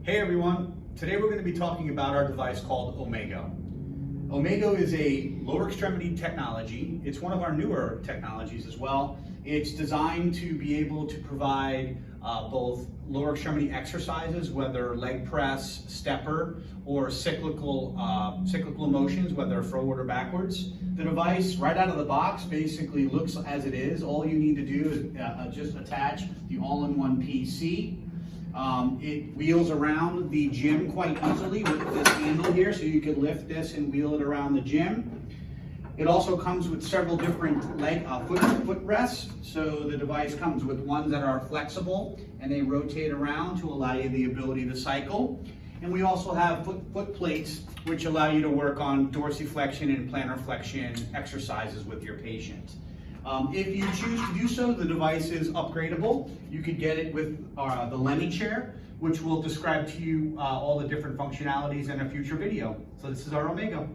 Hey everyone, today we're going to be talking about our device called Omego. Omego is a lower extremity technology. It's one of our newer technologies as well. It's designed to be able to provide both lower extremity exercises, whether leg press, stepper, or cyclical motions, whether forward or backwards. The device, right out of the box, basically looks as it is. All you need to do is just attach the all-in-one PC. It wheels around the gym quite easily with this handle here, so you can lift this and wheel it around the gym. It also comes with several different leg foot rests. So the device comes with ones that are flexible and they rotate around to allow you the ability to cycle. And we also have foot plates which allow you to work on dorsiflexion and plantar flexion exercises with your patient. If you choose to do so, the device is upgradable. You could get it with the Lenny chair, which will describe to you all the different functionalities in a future video. So this is our Omego.